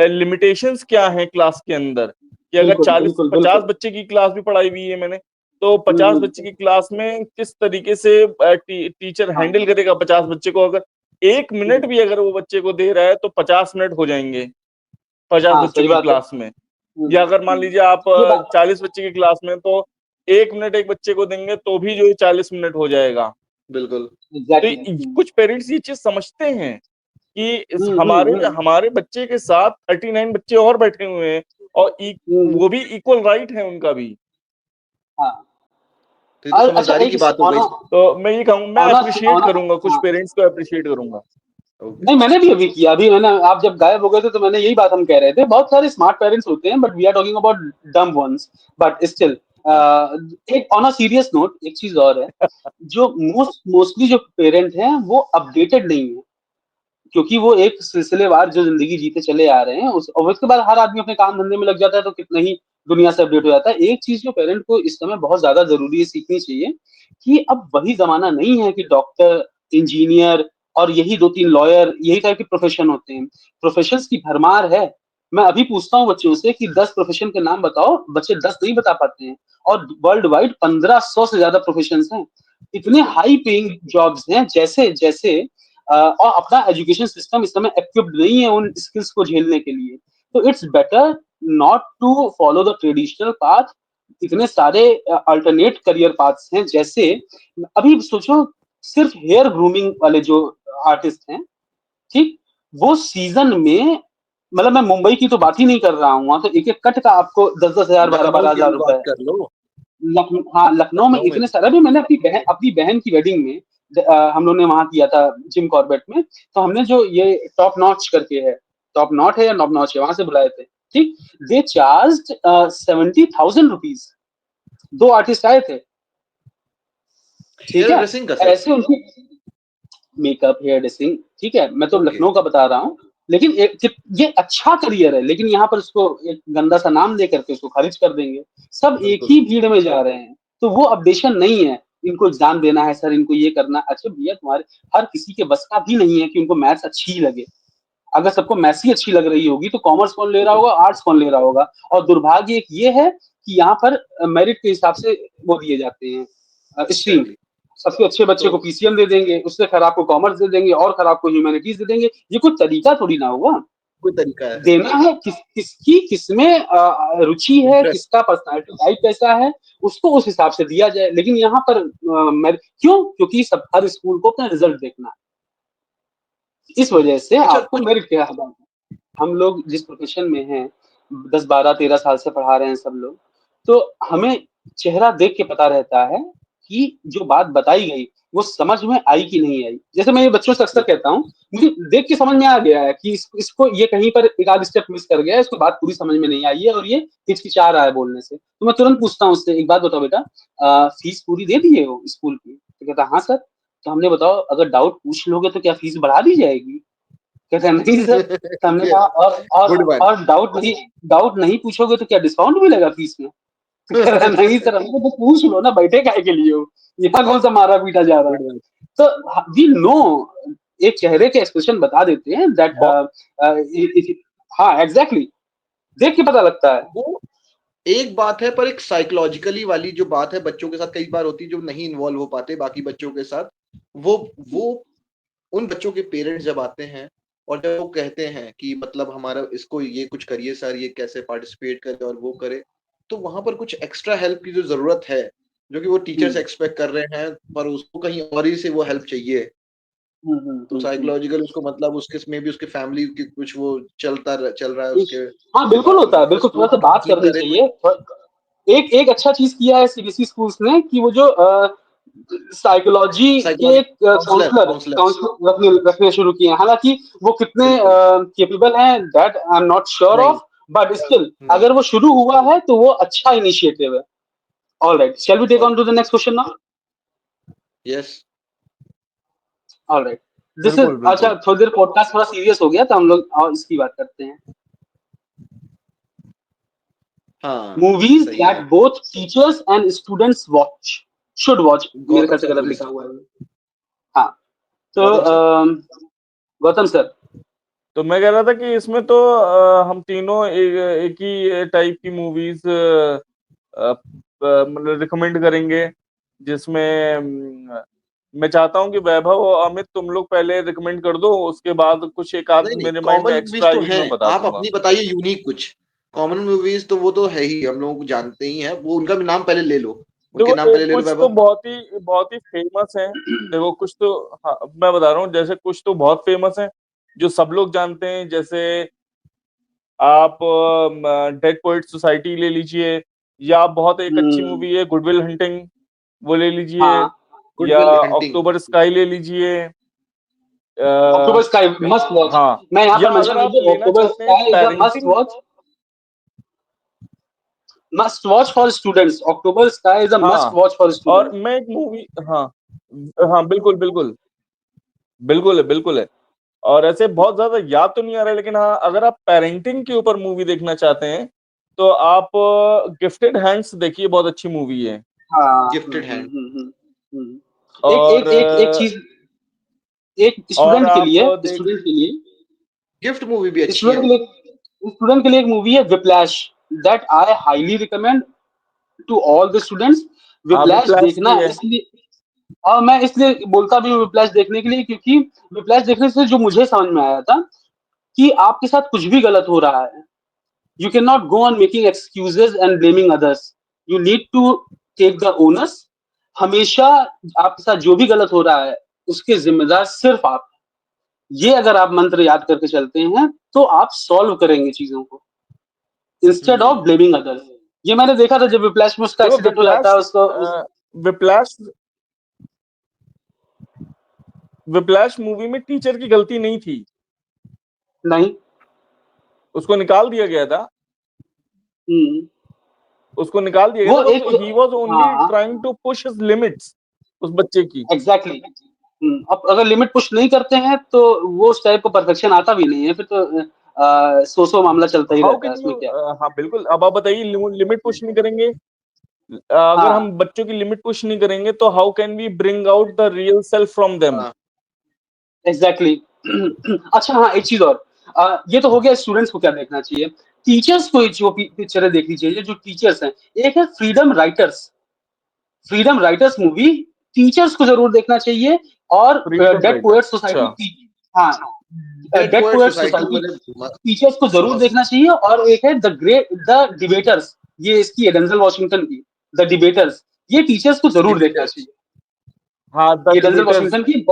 लिमिटेशंस क्या हैं क्लास के अंदर। कि अगर बिल्कुल 40 बिल्कुल 50 बिल्कुल। बच्चे की क्लास भी पढ़ाई हुई है मैंने, तो 50 बच्चे की क्लास में किस तरीके से टीचर हाँ हैंडल करेगा 50 बच्चे को। अगर 1 मिनट भी अगर वो बच्चे को दे रहा है तो 50 मिनट हो जाएंगे 50 हाँ, बच्चों सही की बात है। क्लास में। या अगर मान लीजिए आप ये बात 40 बच्चे की क्लास में, तो 1 मिनट एक बच्चे को देंगे तो भी जो है 40 मिनट हो जाएगा। बिल्कुल। तो एग्जैक्टली। कुछ पेरेंट्स ये चीज समझते हैं कि हमारे हम्म। हमारे बच्चे के साथ 39 बच्चे और बैठे हुए हैं, और हम्म। वो भी इक्वल राइट है उनका भी। हाँ। तो ये तो और अच्छा, समझदारी एक की बात हो गई। ऑनर तो मैं ये कहूँ, मैं ऑनर अप्रिशिएट ऑनर करूंगा, कुछ हाँ। पेरेंट्स को अप्रिशिएट करूंगा। ओके। नहीं, मैंने भी अभी किया, अभी मैंने, आप जब गायब हो गए थे तो मैंने यही बात हम कह रहे थे, बहुत सारे स्मार्ट पेरेंट्स होते हैं but we are talking about dumb ones. But still, हाँ एक ऑन अ सीरियस नोट एक चीज और है, जो मोस्टली जो पेरेंट हैं वो अपडेटेड नहीं है, क्योंकि वो एक सिलसिलेवार जो जिंदगी जीते चले आ रहे हैं, उस और उसके बाद हर आदमी अपने काम धंधे में लग जाता है तो कितना ही दुनिया से अपडेट हो जाता है। एक चीज जो पेरेंट को इस समय बहुत ज्यादा जरूरी है सीखनी चाहिए, कि अब वही जमाना नहीं है कि डॉक्टर, इंजीनियर और यही 2-3 लॉयर, यही टाइप के प्रोफेशन होते हैं। प्रोफेशंस की भरमार है। मैं अभी पूछता हूँ बच्चों से कि 10 प्रोफेशन के नाम बताओ, बच्चे 10 नहीं बता पाते हैं। और वर्ल्ड वाइड 1500 से ज्यादा प्रोफेशंस हैं। इतने बिल्कुल। हाई पेइंग जॉब्स हैं, जैसे जैसे और अपना एजुकेशन सिस्टम इस समय इक्विप्ड नहीं है उन स्किल्स को झेलने के लिए। तो it's better not to follow the traditional path. इतने सारे अल्टरनेट करियर पाथ्स हैं, जैसे अभी सोचो सिर्फ हेयर ग्रूमिंग वाले जो आर्टिस्ट हैं, ठीक, वो सीजन में, मतलब मैं मुंबई की तो बात ही नहीं कर रहा हूँ, वहां तो एक एक कट का आपको 10-10 हजार, बारह लखनऊ बारह की हजार भी बात रुपए। कर लो, हाँ, लखनऊ में लखनऊ में इतने भी। सारे। अभी मैंने अपनी बहन की वेडिंग में हम लोग ने वहां किया था जिम कॉर्बेट में, तो हमने जो ये टॉप नॉच करके है, टॉप नॉट है या नॉप नॉच है, वहां से बुलाए थे, ठीक। दे चार्ज 70,000 रुपीज, 2 आर्टिस्ट आए थे, ठीक हेयर है। ड्रेसिंग का सिर्फ? ऐसे उनकी मेकअप, हेयर ड्रेसिंग, ठीक है, मैं तो ओके। लखनऊ का बता रहा हूँ। लेकिन ये अच्छा करियर है, लेकिन यहाँ पर उसको एक गंदा सा नाम दे करके उसको खारिज कर देंगे। सब एक बिल्कुल। ही भीड़ में जा रहे हैं, तो वो अपडेशन नहीं है। इनको एग्जाम देना है सर, इनको ये करना। अच्छा भैया, तुम्हारे हर किसी के बस का भी नहीं है कि उनको मैथ्स अच्छी लगे। अगर सबको मैथ्स ही अच्छी लग रही होगी तो कॉमर्स कौन ले रहा होगा, आर्ट्स कौन ले रहा होगा। और दुर्भाग्य एक ये है कि यहाँ पर मेरिट के हिसाब से वो दिए जाते हैं स्ट्रीम। एग्जैक्टली। सबसे अच्छे बच्चे तो को पीसीएम दे देंगे, उससे खराब को कॉमर्स दे देंगे, और खराब को ह्यूमैनिटीज दे देंगे। ये कोई तरीका थोड़ी ना हुआ। कोई तरीका है? देना है किसकी किसमें रुचि है, इंटरेस्ट। किसका पर्सनालिटी टाइप कैसा है, उसको उस हिसाब से दिया जाए। लेकिन यहाँ पर क्यों? क्योंकि सब हर स्कूल को अपना रिजल्ट देखना है, इस वजह से अच्छा आपको कुछ। मेरिट के आधार। हम लोग जिस प्रोफेशन में हैं, 10-12-13 साल से पढ़ा रहे हैं सब लोग, तो हमें चेहरा देख के पता रहता है कि जो बात बताई गई वो समझ में आई कि नहीं आई। जैसे मैं ये बच्चों से अक्सर कहता हूँ, मुझे देख के समझ में आ गया है कि इसको ये कहीं पर एक आध स्टेप मिस कर गया है, इसको बात पूरी समझ में नहीं आई है और ये हिचकिचा रहा है बोलने से। तो मैं तुरंत पूछता हूँ उससे, एक बात बताओ बेटा, फीस पूरी दे दिए हो स्कूल की? तो कहता हाँ सर। तो हमने बताओ, अगर डाउट पूछ लोगे तो क्या फीस बढ़ा दी जाएगी? कहते हैं नहीं सर। तो हमने कहा, गुड वन। और डाउट नहीं पूछोगे तो क्या डिस्काउंट मिलेगा फीस में? तो कह रहा है नहीं सर। हमको तो पूछ लो ना, बैठे काहे के लिए हो, यहाँ कौन सा मारा पीटा जा रहा है। Good one. तो वी नो, एक चेहरे के एक्सप्रेशन बता देते हैं दैट। बहुत हाँ एग्जैक्टली, देख के पता लगता है। वो एक बात है, पर एक साइकोलॉजिकली वाली जो बात है बच्चों के साथ कई बार होती है, जो नहीं इन्वॉल्व हो पाते बाकी बच्चों के साथ, वो उन बच्चों के पेरेंट्स जब आते हैं और जब वो कहते हैं कि मतलब हमारा इसको ये कुछ करिए सर, ये कैसे पार्टिसिपेट करे और वो करे, तो वहां पर कुछ एक्स्ट्रा हेल्प की जो जरूरत है, जो कि वो टीचर्स एक्सपेक्ट कर रहे हैं, पर उसको कहीं और ही से वो हेल्प चाहिए। तो हम्म। साइकोलॉजिकल उसको मतलब उसके में भी उसके फैमिली की कुछ वो चल रहा है उसके हाँ बिल्कुल दिमाग होता में, है, तो बिल्कुल थोड़ा स्कूल सा अगर बात नहीं करनी करे तो। चाहिए। एक एक अच्छा चीज किया है सीबीएसई स्कूल्स ने कि वो जो साइकोलॉजी के साइकोलॉजी एक काउंसलर काउंसलर काउंसलर्स। काउंसलर रखने शुरू किए हैं। हालांकि वो कितने बिल्कुल। केपेबल हैं that I am not sure नहीं। ऑफ, बट स्टिल नहीं। अगर वो शुरू हुआ है तो वो अच्छा इनिशिएटिव है। All right, shall we take on और to the next question now? Yes. All right, this is बिल्कुल अच्छा, बिल्कुल। थोड़ी देर पॉडकास्ट थोड़ा सीरियस हो गया तो हम लोग और इसकी बात करते हैं। हाँ मूवीज सही दैट है। Both teachers and students watch should watch, मेरे गौतम ख्याल से सर गलत बोले लिखा सर। हुआ है। हाँ, तो गौतम सर। गौतम सर। तो मैं कह रहा था कि इसमें तो हम तीनों एक ही टाइप की मूवीज मतलब रिकमेंड करेंगे, जिसमें मैं चाहता हूं कि वैभव और अमित तुम लोग पहले रिकमेंड कर दो, उसके बाद कुछ एक आध नहीं नहीं, मेरे माइंड में कॉमन एक्स्ट्रा मूवीज तो आएगी जो हैं, मैं बता आप दूंगा। अपनी बताइए यूनिक कुछ। कॉमन मूवीज तो वो तो है ही, हम लोग जानते ही हैं वो, उनका भी नाम पहले ले लो। उनके देखो नाम पहले ले लो कुछ तो वैभव। बहुत ही फेमस है। देखो कुछ तो, हाँ मैं बता रहा हूँ, जैसे कुछ तो बहुत फेमस है जो सब लोग जानते हैं, जैसे आप डेड पोएट सोसाइटी ले लीजिए, या आप बहुत एक अच्छी हम्म, मूवी है गुडविल हंटिंग, वो ले लीजिए, हाँ, या गुडविल हंटिंग। अक्टूबर स्काई ले लीजिए। अक्टूबर आ, स्काई मस्ट वॉच। हाँ, मैं यहाँ या पर मेंशन अगर कर आप दूं, लेना अक्टूबर चाहते हैं sky is a must parenting. Watch, must watch for students. October sky is a must हाँ, वॉच फॉर और स्टूडेंट्स। मैं एक मूवी, हाँ हाँ बिल्कुल बिल्कुल, बिल्कुल है बिल्कुल है। और ऐसे बहुत ज्यादा याद तो नहीं आ रहा है, लेकिन हाँ अगर आप पेरेंटिंग के ऊपर मूवी देखना चाहते हैं तो आप गिफ्टेड हैंड्स देखिए, बहुत अच्छी मूवी है। हाँ, गिफ्टेड हैंड। एक और एक एक एक चीज, एक और स्टूडेंट के आप लिए, देख, स्टूडेंट के लिए गिफ्ट मूवी भी अच्छी स्टूडेंट है। के लिए स्टूडेंट के लिए एक मूवी है Whiplash, that I highly recommend to all the students. हाँ विप्लैश विप्लैश देखना भी है। इसलिए, और मैं इसलिए बोलता भी हूँ विप्लैश देखने के लिए, क्योंकि विप्लैश देखने से जो मुझे समझ में आया था कि आपके साथ कुछ भी गलत हो रहा है, you cannot go on making excuses and blaming others. You need to take the onus हमेशा आपके साथ जो भी गलत हो रहा है, उसके ज़िम्मेदार सिर्फ़ आप हैं। ये अगर आप मंत्र याद करके चलते हैं, तो आप सॉल्व करेंगे चीज़ों को, इंस्टेड ऑफ ब्लेमिंग अदर्स। ये मैंने देखा था जब विप्लैश में उसका देखो एक्सीडेंट हो जाता है, उसको उस विप्लैश विप्लैश मूवी में टीचर की गलती नहीं थी, नहीं। उसको निकाल दिया गया था, हुँ। उसको निकाल दिया गया वो था, एक बस ही वाज़ ओनली हाँ, trying to push his limits उस बच्चे की। एग्ज़ैक्टली। अब अगर लिमिट पुश नहीं करते हैं, तो वो उस टाइप का परफेक्शन आता भी नहीं है, फिर तो सौ-सौ मामला चलता ही हाउ रहता है, कैन यू इसमें क्या है। हाँ, बिल्कुल। अब आप बताइए लिमिट पुश नहीं करेंगे, अगर हाँ, हम बच्चों की लिमिट पुश नहीं करेंगे तो how can we bring out the real self from them? हाँ, एग्ज़ैक्टली। अच्छा हाँ, एक चीज़ और ये तो हो गया स्टूडेंट्स को क्या देखना चाहिए। टीचर्स को जो पिक्चरें देखनी चाहिए, जो टीचर्स हैं, एक है फ्रीडम राइटर्स मूवी टीचर्स को ज़रूर देखना चाहिए और freedom dead writers, poets society अच्छा। की हाँ, dead dead poet poets society society मैंने टीचर्स को ज़रूर मस्त। देखना चाहिए और एक है द डिबेटर्स ये इसकी है डेंजल वॉशिंगटन की, द डिबेटर्स ये टीचर्स को ज़रूर देखना डिबेटर्स। चाहिए। हाँ, द ये डेंजल डिबेटर्स। वॉशिंगटन की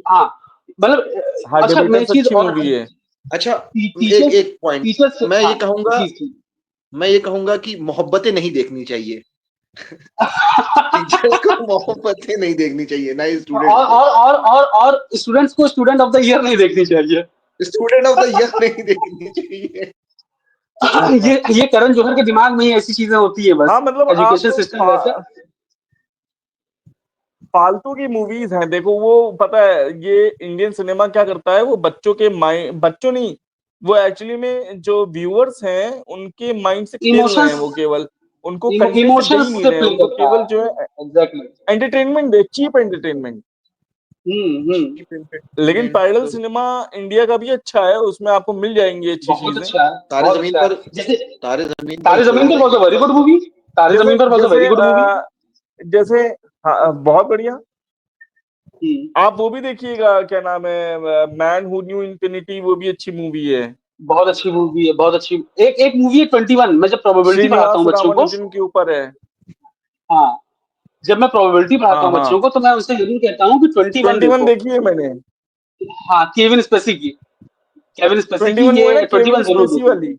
हाँ, मतलब हाँ, अच्छा मैं एक डिबेटर्स चीज़ अच्छी और मूवी है। अच्छा, एक टीचर्स एक पॉइंट टीचर्स मैं ये हाँ, कहूँगा जी। मैं ये कहूँगा कि मोहब्बतें नहीं देखनी चाहिए। टीचर्स को मोहब्बतें नहीं देखनी चाहिए, ना ही स्टूडेंट्स को। और स्टूडेंट्स को स्टूडेंट ऑफ द ईयर नहीं देखनी चाहिए। स्टूडेंट ऑफ द ईयर नहीं देखनी चाहिए। ये करण जौहर के दिमाग में ही ऐसी चीजें होती है हाँ, बस। मतलब आप एजुकेशन सिस्टम वैसा। फालतू की मूवीज हैं, देखो वो पता है ये इंडियन सिनेमा क्या करता है, वो बच्चों के माइंड, बच्चों नहीं, वो एक्चुअली में जो व्यूअर्स हैं उनके माइंड से खेल रहे हैं, इमोशंस वो केवल उनको कंटेंट दे ही इमोशंस नहीं से रहे हैं, प्ले उनको करता केवल है। जो है एग्जैक्टली। एंटरटेनमेंट दे, चीप एंटरटेनमेंट। हम्म। लेकिन एंटरटेनमेंट पैरेलल तो सिनेमा इंडिया का भी अच्छा है, उसमें आपको मिल जाएंगी अच्छी बहुत चीजें। अच्छा है, तारे बहुत जमीन अच्छा पर है। जैसे तारे जमीन पर तारे जमीन पर was goal a very good movie. तारे जैसे जमीन पर वॉज अ वेरी जैसे गुड मूवी। जैसे हाँ, बहुत बढ़िया। आप वो भी देखिएगा, क्या नाम है, मैन हु न्यू इन्फिनिटी, वो भी अच्छी मूवी है। बहुत अच्छी मूवी है, बहुत अच्छी। एक एक मूवी है 21। मैं जब प्रोबेबिलिटी पढ़ाता श्रीनिवास हूँ बच्चों को रामानुजन के ऊपर है। हाँ, जब मैं प्रोबेबिलिटी पढ़ाता हाँ हूँ बच्चों हाँ, को तो मैं उनसे जरूर कहता हूँ कि 21 21 देखो। देखी है मैंने। हाँ, केविन स्पेसी की 21 वो है ना, ये 21 केविन जरूर स्पेसी देखो। वाली।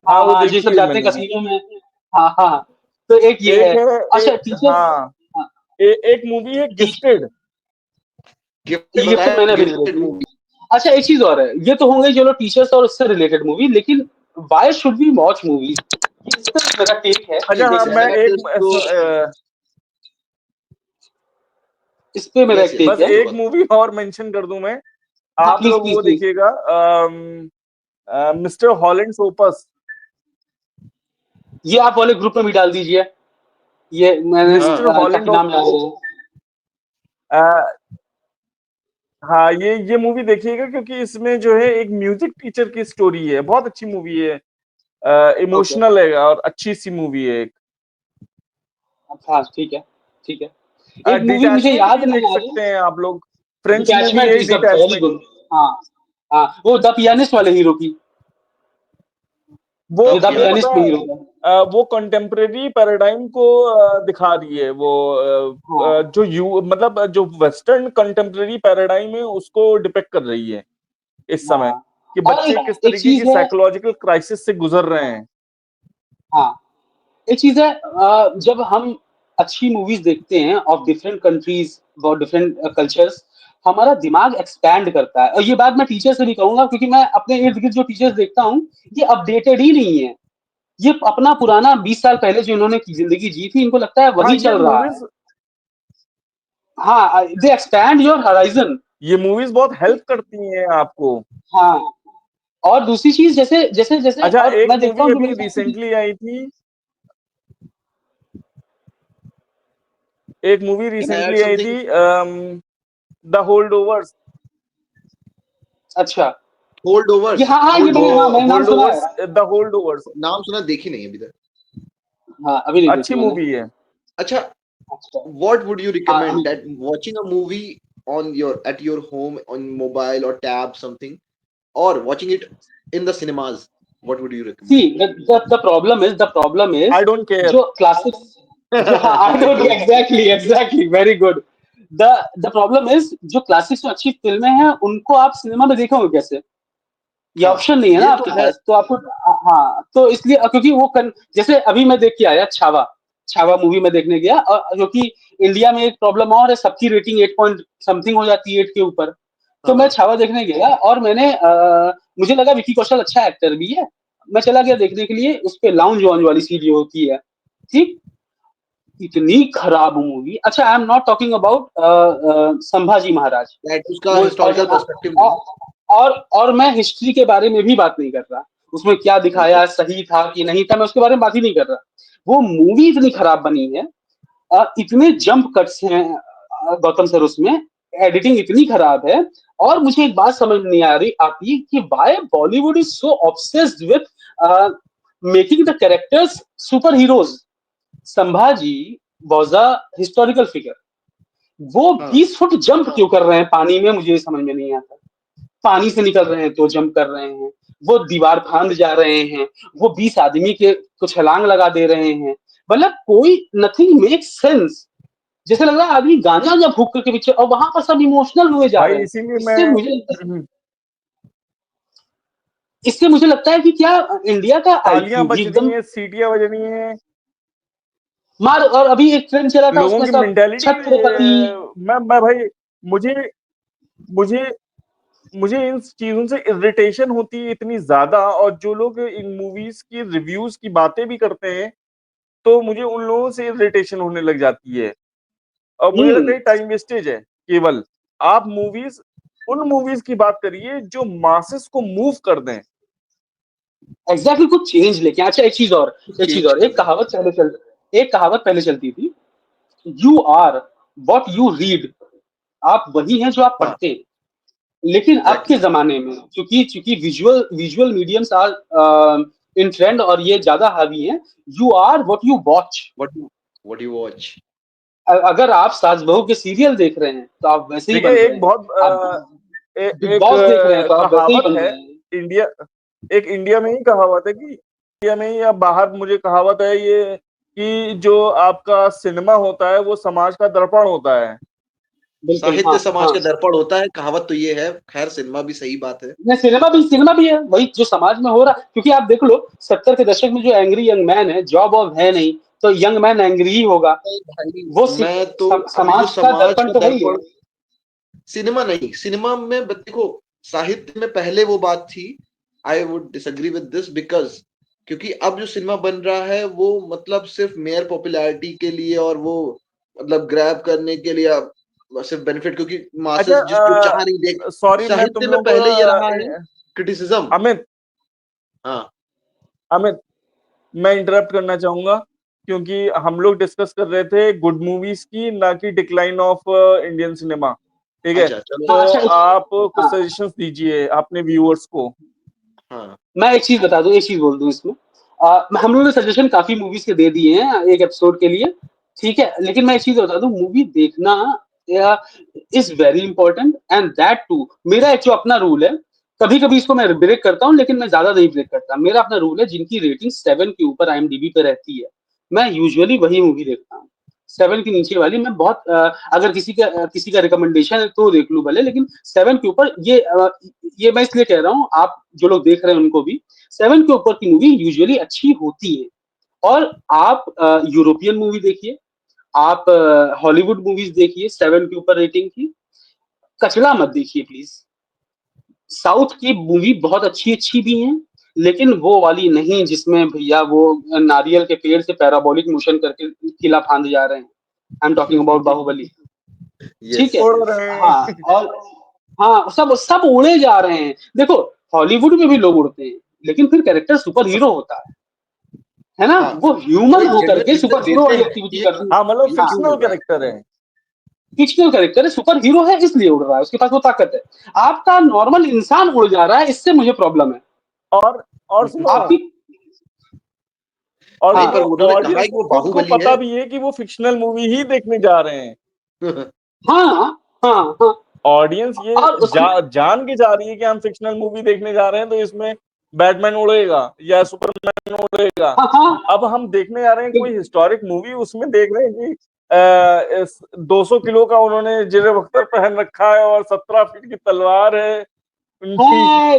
हाँ, हाँ वो हाँ, ये देखी सब है जाते हैं मैंने। कसीनो में। हाँ हाँ, तो एक ये एक है। है अच्छा टीचर्स। हाँ, हाँ, एक मूवी है गिफ्टेड। गिफ्ट ये फिर बताया, मैंने अभी नहीं गिफ्टेड देखी। मूवी। अच्छा एक चीज और है, ये तो होंगे चलो टीचर्स और उससे रिलेटेड मूवी, लेकिन why should we watch movie, इस पर मेरा टेक है कि अच्छा हाँ, देखिए मैं एक तो इस पे मेरा यस एक यस टेक बस है। एक मूवी और मेंशन कर दूं मैं, हाँ आप प्लीज लोग प्लीज वो प्लीज। देखिएगा, मिस्टर हॉलैंड सोपस। ये आप वाले ग्रुप में भी डाल दीजिए। ये मैंने मिस्टर हॉलैंड काफी नाम याद है। हाँ, ये मूवी देखिएगा, क्योंकि इसमें जो है एक म्यूजिक टीचर की स्टोरी है, बहुत अच्छी मूवी है, ओके। इमोशनल है और अच्छी सी मूवी है। एक हाँ ठीक है, ठीक है। एक मूवी मुझे डिटैचमेंट याद भी देख नहीं आ रही। सकते हैं आप लोग, फ्रेंच मूवी डिटैचमेंट है is a very detachment. Good. हाँ हाँ, वो द पियानिस्ट वाले हीरो की। वो ये द वो पियानिस्ट। पता पियानिस्ट में है, हीरो का। वो कंटेम्प्रेरी पैराडाइम को दिखा रही है, वो हाँ जो यू मतलब जो वेस्टर्न कंटेम्प्रेरी पैराडाइम है उसको डिपेक्ट कर रही है इस समय, हाँ। कि और बच्चे किस एक तरीके की चीज है। साइकोलॉजिकल क्राइसिस से गुजर रहे हैं। हाँ, एक चीज है, जब हम अच्छी मूवीज देखते हैं ऑफ डिफरेंट कंट्रीज और डिफरेंट कल्चर्स, हमारा दिमाग एक्सपैंड करता है। और ये बात मैं टीचर से भी कहूंगा, क्योंकि मैं अपने इर्द गिर्द जो टीचर्स देखता हूँ, ये अपडेटेड ही नहीं है। ये अपना पुराना 20 साल पहले जो इन्होंने की जिंदगी जी थी, इनको लगता है हाँ, वही चल रहा है। हाँ, दे एक्सपैंड योर हराइजन। ये मूवीज बहुत हेल्प करती हैं आपको। हाँ, और दूसरी चीज जैसे जैसे जैसे अच्छा, और एक मैं देखता मूवी हूँ कि अभी मेरे साथ कुछ। रिसेंटली आई थी, एक movie can I add recently आई थी, समथिंग? The hold overs. अच्छा, होल्ड ये ओवर्स। हाँ हाँ, ये होल्ड वो मैंने नाम होल्ड सुना है। ओवर्स, द होल्ड ओवर्स, नाम सुना, देखी नहीं अभी तक। हाँ, अभी नहीं देखी अच्छी मैंने। मूवी है। अच्छा, अच्छा। what would you हाँ recommend that watching a movie on your at your home on mobile or tab something, or watching it in the cinemas, what would you recommend? See the problem is I don't care. जो classics हाँ, I don't exactly very good. The problem is जो classics में अच्छी फिल्में हैं उनको आप cinema में देखोगे कैसे? ये हाँ, ऑप्शन नहीं है ना ये आपके तो है। पास, तो आपको हाँ, तो इसलिए क्योंकि जैसे अभी मैं देख के आया छावा, छावा मूवी में देखने गया, और क्योंकि इंडिया में एक प्रॉब्लम और है, सबकी रेटिंग 8 पॉइंट समथिंग हो जाती है 8 के ऊपर। तो मैं हाँ, छावा देखने गया और मुझे लगा विकी कौशल अच्छा एक्टर भी है। मैं चला गया देखने के लिए, उस पे लाउंज वाउंज वाली सीट जो होती है, ठीक, इतनी खराब मूवी। अच्छा, I am not talking about Sambhaji Maharaj. That उसका वो हिस्टोरिकल पर्सपेक्टिव नहीं। और मैं हिस्ट्री के बारे में भी बात नहीं कर रहा, उसमें क्या ओके। दिखाया सही था कि नहीं था, मैं उसके बारे में बात ही नहीं कर रहा। वो मूवी इतनी खराब बनी है, इतने जंप कट्स हैं गौतम सर उसमें, एडिटिंग इतनी खराब है। और मुझे एक बात समझ नहीं आ रही आती कि why Bollywood is so obsessed with making the characters super heroes. Sambhaji was a historical figure, वो हाँ, 20 फुट जंप क्यों कर रहे हैं पानी में, मुझे समझ में नहीं आता। पानी से निकल रहे हैं तो जंप कर रहे हैं, वो दीवार फांद जा रहे हैं, वो 20 आदमी के को छलांग लगा दे रहे हैं, मतलब कोई नथिंग मेक सेंस। जैसे लग रहा है आदमी गांजा जब फूक करके पीछे, और वहां पर सब इमोशनल हुए जा रहे भाई हैं। इसीलिए इससे मुझे मैं इससे मुझे लगता है कि क्या इंडिया का तालियां आईक्यू भी बज रही एकदम हैं, सीटियां बज रही हैं, मार। और अभी एक ट्रेंड चला था लोगों उसमें की सब मेंटेलिटी। छत्रपति। मैं भाई, मुझे मुझे मुझे इन चीजों से इरिटेशन होती है इतनी ज्यादा, और जो लोग इन मूवीज की रिव्यूज की बातें भी करते हैं तो मुझे उन लोगों से इरिटेशन होने लग जाती है। और मुझे लगता हम्म है टाइम वेस्टेज है केवल। आप मूवीज, उन मूवीज की बात करिए जो मासेस को मूव कर दें। एग्जैक्टली, कुछ चेंज लेके। अच्छा, चेंज कर एक दें। कहावत पहले चलती थी, you are what you read. आप वही हैं जो आप हाँ, पढ़ते हैं। लेकिन अब के एग्जैक्टली। जमाने में चूंकि चूंकि visual mediums are in trend और ये ज्यादा हावी हैं, you are what you watch. What you watch. अगर आप सास बहू के सीरियल देख रहे हैं तो आप वैसे ही बन देखिए रहे एक हैं। बहुत आप बिग एक बॉस देख रहे हैं तो आप वैसे ही कहावत बन है रहे हैं। इंडिया, एक इंडिया में ही कहावत है कि इंडिया में ही या बाहर, मुझे कहावत है ये कि जो आपका सिनेमा होता है वो समाज का दर्पण होता है। बिल्कुल, हाँ साहित्य समाज हाँ। का दर्पण होता है, कहावत तो ये है। खैर सिनेमा भी सही बात है। नहीं, सिनेमा भी है वही जो समाज में हो रहा, क्योंकि आप देख लो 70 के दशक में जो एंग्री यंग मैन है, जॉब वॉब है नहीं, तो यंग मैन एंग्री ही होगा। नहीं भाई, वो मैं तो अभी जो समाज का समाज दर्पण का तो वही है। दर्पण, सिनेमा नहीं, सिनेमा में देखो, साहित्य में पहले वो बात थी। I would disagree with this because, क्योंकि अब जो सिनेमा बन रहा है वो मतलब सिर्फ मेयर पॉपुलैरिटी के लिए, और वो मतलब ग्रैब करने के लिए, सिर्फ बेनिफिट, क्योंकि मासेस जिस जो चाह रही देख। सॉरी, मैं तुम साहित्य में लोगों पहले ये रहा है को क्रिटिसिज्म। अमित हाँ, अमित मैं इंटरप्ट करना चाहूंगा, क्योंकि हम लोग डिस्कस कर रहे थे गुड मूवीज की, ना कि डिक्लाइन ऑफ इंडियन सिनेमा। ठीक है, अच्छा चलो। हाँ तो अच्छा, आप कुछ हाँ, सजेशंस दीजिए अपने व्यूअर्स को। हाँ, मैं एक चीज बता दूं, एक चीज बोल दूं इसमें। हम लोगों ने सजेशन काफी मूवीज के दे दिए हैं एक एपिसोड के लिए, ठीक है, लेकिन मैं एक चीज बता दूं, मूवी देखना is very important, and that too मेरा एक जो अपना रूल है। कभी कभी इसको मैं ब्रेक करता हूँ, लेकिन मैं ज्यादा नहीं ब्रेक करता। मेरा अपना रूल है, जिनकी रेटिंग 7 के ऊपर आईएमडीबी पे रहती है, मैं यूजुअली वही मूवी देखता हूँ। 7 के नीचे वाली मैं बहुत अगर किसी का रिकमेंडेशन है तो देख लूं भले, लेकिन 7 के ऊपर ये मैं इसलिए कह रहा हूँ, आप जो लोग देख रहे हैं उनको भी, 7 के ऊपर की मूवी यूजुअली अच्छी होती है। और आप यूरोपियन मूवी देखिए, आप हॉलीवुड मूवीज देखिए 7 के ऊपर रेटिंग की, कचड़ा मत देखिए प्लीज। साउथ की मूवी बहुत अच्छी अच्छी भी हैं, लेकिन वो वाली नहीं जिसमें भैया वो नारियल के पेड़ से पैराबोलिक मोशन करके किला फांद जा रहे हैं। I am talking about Baahubali, ठीक यस है। उड़ रहे हाँ, हैं। और हाँ, सब सब उड़े जा रहे हैं। देखो, हॉलीवुड में भी लोग उड़ते हैं, लेकिन फिर कैरेक्टर सुपर हीरो होता है ना, हाँ, वो ह्यूमन कोई होकर जेन्युइन के रीजन सुपर हीरो देते वाली हैं एक्टिविटी कि कर रहा हाँ, मतलब ये है। हाँ, क्यों फिक्शनल हो रहा है। कैरेक्टर है। फिक्शनल कैरेक्टर है, सुपर हीरो है इसलिए उड़ रहा है, उसके पास वो ताकत है। आपका नॉर्मल इंसान उड़ जा रहा है, इससे मुझे प्रॉब्लम है। और सुनो, आपकी नहीं, पर उन्होंने कहा है ऑडियंस कि वो खुद को बाहुबली पता है। भी है कि वो फिक्शनल मूवी ही देखने जा रहे हैं। हाँ हाँ हाँ। ऑडियंस ये और उसमें जान के जा रही है कि हम फिक्शनल मूवी देखने जा रहे हैं, तो इसमें बैटमैन उड़ेगा या सुपरमैन उड़ेगा। हाँ अब हम देखने जा रहे हैं कोई हिस्टोरिक मूवी, उसमें देख रहे हैं कि 200 किलो का उन्होंने जिरे बख्तर पहन रखा है और 17 फीट की तलवार है उनकी। हाँ,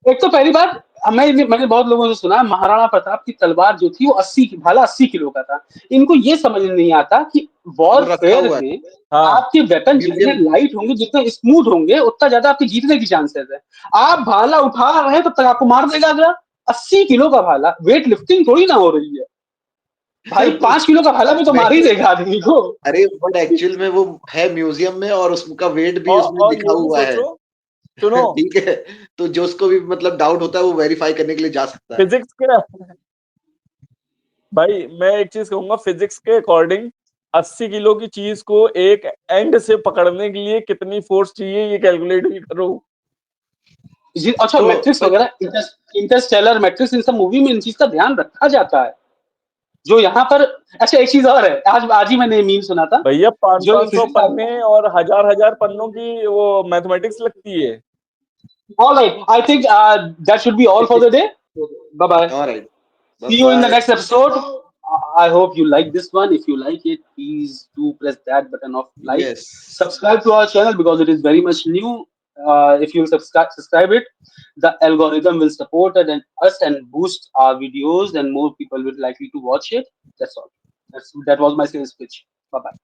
एक तो पहली बात, मैंने बहुत लोगों से सुना है महाराणा प्रताप की तलवार जो थी वो 80 किलो का था। इनको ये समझ नहीं आता कि वो रखा वॉरफेयर हुआ है में हाँ आपके वेपन जितने म्यूजियम। लाइट होंगे, जितने स्मूथ होंगे, उतना ज्यादा आपके जीतने की चांसेस है। आप भाला उठा रहे हैं तब तक आपको मार देगा अगला। 80 किलो का भाला, वेट लिफ्टिंग थोड़ी ना हो रही है भाई, 5 किलो का भाला भी तो मार ही देगा आदमी को। अरे बट एक्चुअल में वो है म्यूजियम में और उसका वेट भी उसमें और लिखा ये भी हुआ है। सोचो, सुनो, ठीक है, तो जो उसको भी मतलब डाउट होता है वो वेरीफाई करने के लिए जा सकता है। फिजिक्स के, भाई मैं एक चीज कहूंगा, फिजिक्स के अकॉर्डिंग 80 किलो की चीज को एक एंड से पकड़ने के लिए कितनी फोर्स चाहिए ये कैलकुलेट भी करो। अच्छा, तो मैट्रिक्स बट वगैरह, इंटरस्टेलर, मैट्रिक्स, इन सब मूवी में इन चीज का ध्यान रखा जाता है जो यहाँ पर। अच्छा, एक चीज और है, आज आज ही मैंने मीम सुना था। भैया जो ये 500 फिजिक्स, पन्ने और हजार पन्नों की वो मैथमेटिक्स लगती है। all right, I think that should be all for the day. Bye bye. Alright, bye See you in the bye. next episode. I hope you like this one. If you like it, please do press that button of like. Yes, Subscribe to our channel because it is very much new. If you subscribe it, the algorithm will support it and us and boost our videos, and more people will likely to watch it. That's all. That was my sales pitch. Bye bye.